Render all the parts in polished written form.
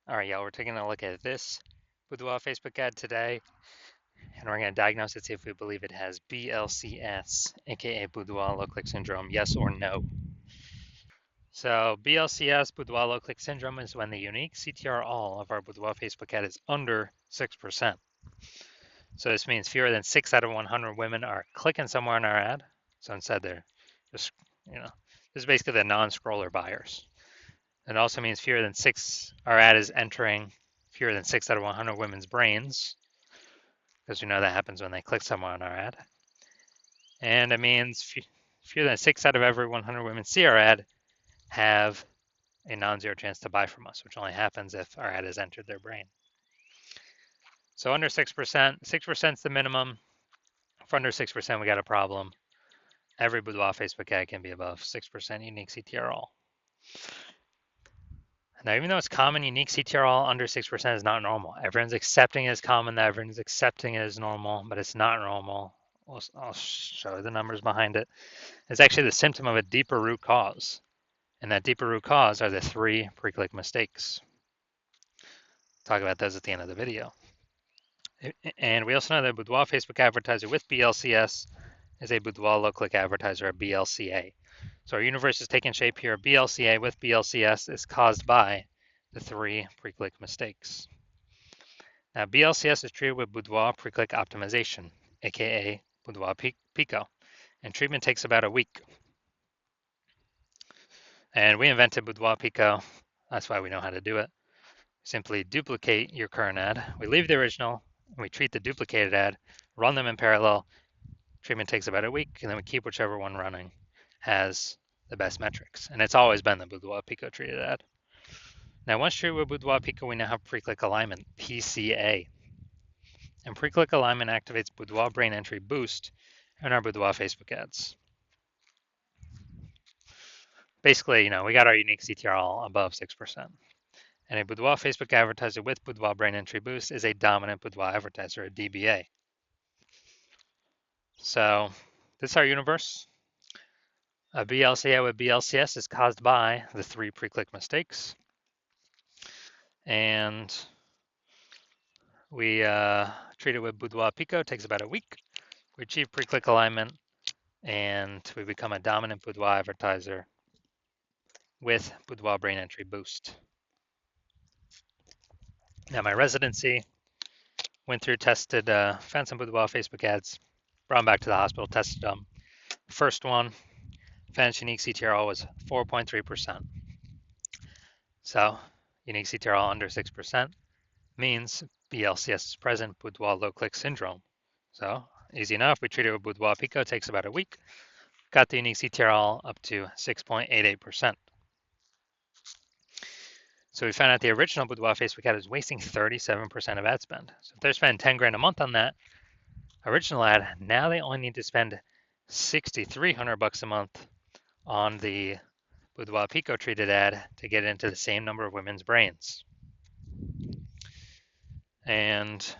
All right, y'all, we're taking a look at this Boudoir Facebook ad today, and we're going to diagnose it, see if we believe it has BLCS, aka Boudoir low click syndrome, yes or no. So BLCS, Boudoir low click syndrome, is when the unique CTR all of our Boudoir Facebook ad is under 6%. So this means fewer than 6 out of 100 women are clicking somewhere on our ad. So instead they're just, this is basically the non-scroller buyers. It also means our ad is entering fewer than 6 out of 100 women's brains, because we know that happens when they click somewhere on our ad. And it means fewer than 6 out of every 100 women see our ad have a non-zero chance to buy from us, which only happens if our ad has entered their brain. So under 6%, 6% is the minimum. If under 6%, we got a problem. Every Boudoir Facebook ad can be above 6% unique CTR all. Now, even though it's common, unique CTR all under 6% is not normal. Everyone's accepting it as common, that everyone's accepting it as normal, but it's not normal. I'll show the numbers behind it. It's actually the symptom of a deeper root cause. And that deeper root cause are the 3 pre-click mistakes. Talk about those at the end of the video. And we also know that Boudoir Facebook advertiser with BLCS is a Boudoir low-click advertiser, a BLCA. So our universe is taking shape here. BLCA with BLCS is caused by the 3 pre-click mistakes. Now, BLCS is treated with Boudoir pre-click optimization, aka Boudoir Pico, and treatment takes about a week. And we invented Boudoir Pico. That's why we know how to do it. Simply duplicate your current ad. We leave the original, and we treat the duplicated ad, run them in parallel. Treatment takes about a week, and then we keep whichever one running has the best metrics. And it's always been the Boudoir Pico treated ad. Now, once treated with Boudoir Pico, we now have pre-click alignment, PCA. And pre-click alignment activates Boudoir brain entry boost in our Boudoir Facebook ads. Basically, we got our unique CTR all above 6%. And a Boudoir Facebook advertiser with Boudoir brain entry boost is a dominant Boudoir advertiser, a DBA. So this is our universe. A BLCA with BLCS is caused by the 3 pre-click mistakes. And we treat it with Boudoir Pico, takes about a week. We achieve pre-click alignment, and we become a dominant Boudoir advertiser with Boudoir brain entry boost. Now my residency, went through, tested, found some Boudoir Facebook ads, brought them back to the hospital, tested them. First one, found unique CTRL was 4.3%. So unique CTRL under 6% means BLCS is present, Boudoir low click syndrome. So easy enough, we treat it with Boudoir Pico, takes about a week. Got the unique CTRL up to 6.88%. So we found out the original Boudoir Facebook ad was wasting 37% of ad spend. So if they're spending 10 grand a month on that original ad, now they only need to spend $6,300 a month on the Boudoir Pico treated ad to get into the same number of women's brains. And so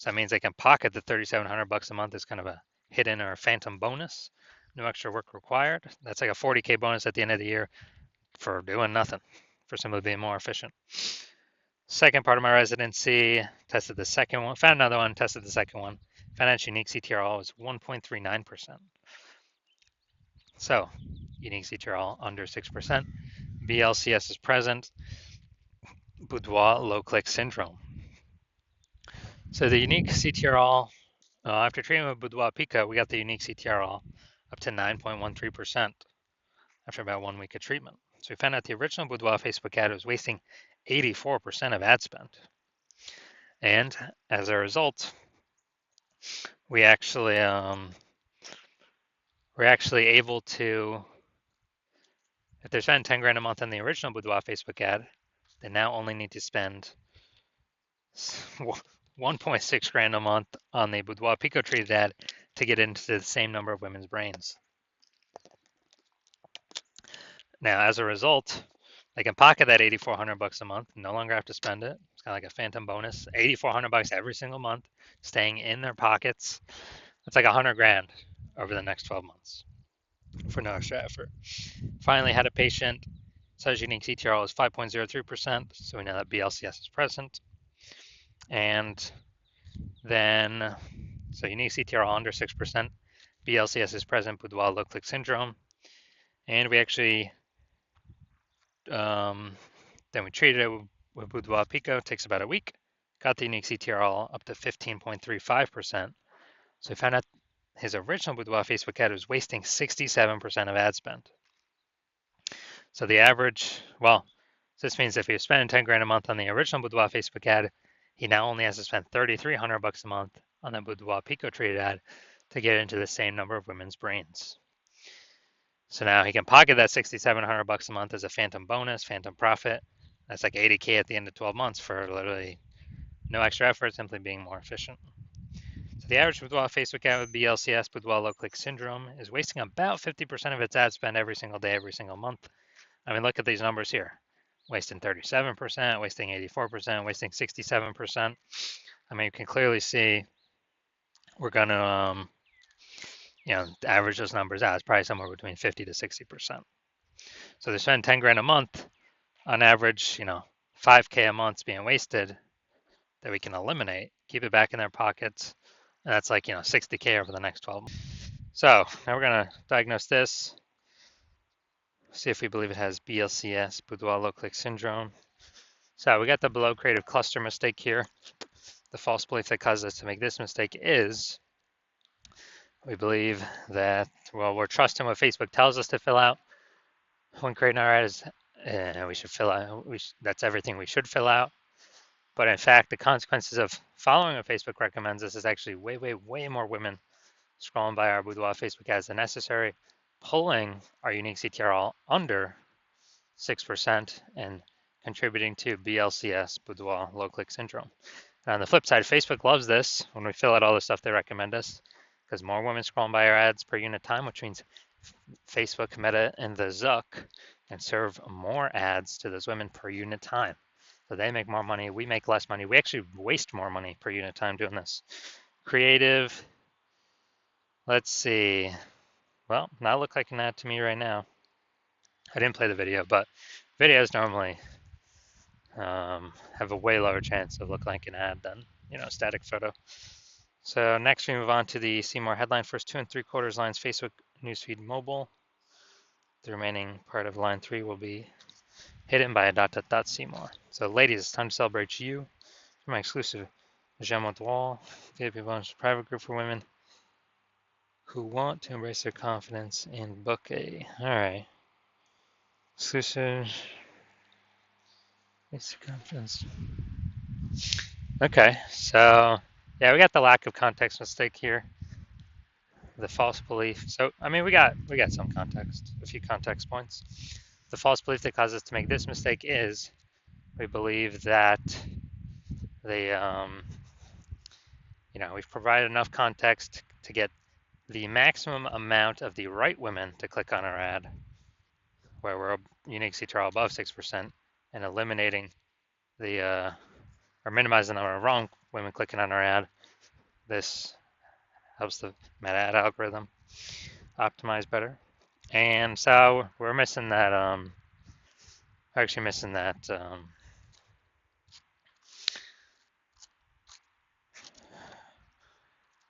that means they can pocket the $3,700 a month as kind of a hidden or phantom bonus. No extra work required. That's like a 40K bonus at the end of the year for doing nothing, for simply being more efficient. Second part of my residency, tested the second one, found another one, tested the second one. Found out unique CTRL was 1.39%. So unique CTRL under 6%. BLCS is present. Boudoir low click syndrome. So the unique CTRL, after treating with Boudoir Pico, we got the unique CTRL up to 9.13% after about 1 week of treatment. So we found out the original Boudoir Facebook ad was wasting 84% of ad spend. And as a result, we're actually able to, if they're spending 10 grand a month on the original Boudoir Facebook ad, they now only need to spend 1.6 grand a month on the Boudoir Pico treated ad to get into the same number of women's brains. Now, as a result, they can pocket that $8,400 a month, no longer have to spend it. It's kind of like a phantom bonus, $8,400 every single month, staying in their pockets. It's like 100 grand over the next 12 months for no extra effort. Finally had a patient says unique CTRL is 5.03%, so we know that BLCS is present. And then, so unique CTRL under 6%, BLCS is present, Boudoir low-click syndrome. And we actually, then we treated it with Boudoir Pico, takes about a week, got the unique CTRL up to 15.35%. So we found out his original Boudoir Facebook ad was wasting 67% of ad spend. So the average, well, this means if he was spending 10 grand a month on the original Boudoir Facebook ad, he now only has to spend 3,300 bucks a month on the Boudoir Pico treated ad to get into the same number of women's brains. So now he can pocket that 6,700 bucks a month as a phantom bonus, phantom profit. That's like 80K at the end of 12 months for literally no extra effort, simply being more efficient. So the average Boudoir Facebook ad with BLCS, Boudoir low click syndrome, is wasting about 50% of its ad spend every single day, every single month. I mean, look at these numbers here. Wasting 37%, wasting 84%, wasting 67%. I mean, you can clearly see we're going to, average those numbers out. It's probably somewhere between 50 to 60%. So they're spending 10 grand a month. On average, 5K a month's being wasted that we can eliminate, keep it back in their pockets. And that's like, 60K over the next 12 months. So now we're going to diagnose this, see if we believe it has BLCS, Boudoir low click syndrome. So we got the below creative cluster mistake here. The false belief that causes us to make this mistake is we believe that, well, we're trusting what Facebook tells us to fill out when creating our ads. We should fill out, that's everything we should fill out. But in fact, the consequences of following what Facebook recommends us is actually way, way, way more women scrolling by our Boudoir Facebook ads than necessary, pulling our unique CTRL under 6% and contributing to BLCS, Boudoir low click syndrome. And on the flip side, Facebook loves this when we fill out all the stuff they recommend us, because more women scrolling by our ads per unit time, which means Facebook, Meta, and the Zuck can serve more ads to those women per unit time. So they make more money, we make less money. We actually waste more money per unit time doing this. Creative, let's see. Well, not look like an ad to me right now. I didn't play the video, but videos normally have a way lower chance of looking like an ad than, a static photo. So next we move on to the see more headline. First 2 3/4 lines, Facebook newsfeed mobile. The remaining part of line 3 will be hidden by a ... see more. So ladies, it's time to celebrate you. My exclusive J'aime Boudoir VIP bonus private group for women who want to embrace their confidence and book a, all right, exclusive, embrace their confidence. Okay, so yeah, we got the lack of context mistake here. The false belief. So I mean, we got some context, a few context points. The false belief that causes us to make this mistake is we believe that we've provided enough context to get the maximum amount of the right women to click on our ad, where we're unique CTRL above 6%, and eliminating or minimizing the number of wrong women clicking on our ad. This helps the meta ad algorithm optimize better. And so we're missing that,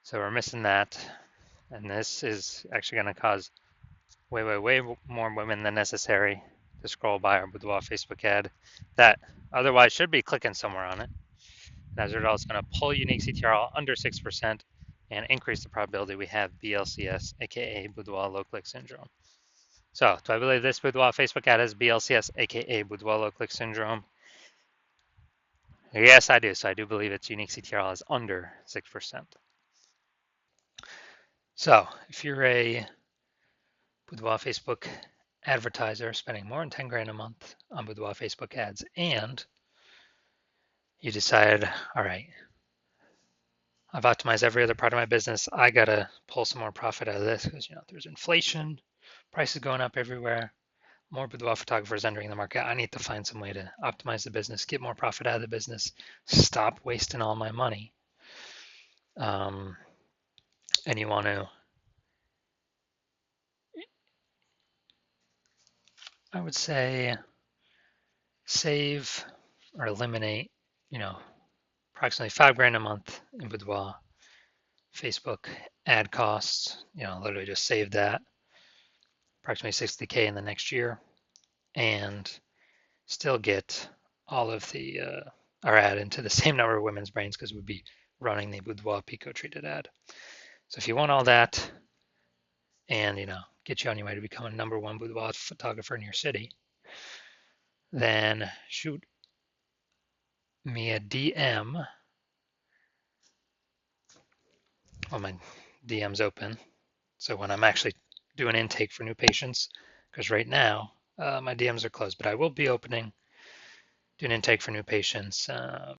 so we're missing that, and this is actually going to cause way, way, way more women than necessary to scroll by our Boudoir Facebook ad that otherwise should be clicking somewhere on it. And as a result, it's going to pull unique CTRL under 6% and increase the probability we have BLCS, aka Boudoir low click syndrome. So, do I believe this Boudoir Facebook ad has BLCS, aka Boudoir low click syndrome? Yes, I do. So I do believe its unique CTRL is under 6%. So if you're a Boudoir Facebook advertiser spending more than 10 grand a month on Boudoir Facebook ads, and you decide, all right, I've optimized every other part of my business, I gotta pull some more profit out of this because there's inflation, prices going up everywhere, more Boudoir photographers entering the market. I need to find some way to optimize the business, get more profit out of the business, stop wasting all my money. And you want to, I would say, save or eliminate, you know, approximately 5 grand a month in Boudoir Facebook ad costs, literally just save that, approximately 60K in the next year, and still get all of the our ad into the same number of women's brains because we'd be running the Boudoir Pico treated ad. So if you want all that and get you on your way to becoming #1 boudoir photographer in your city, then shoot me a DM. Well, my DM's open, so when I'm actually doing intake for new patients, because right now my DMs are closed, but I will be doing intake for new patients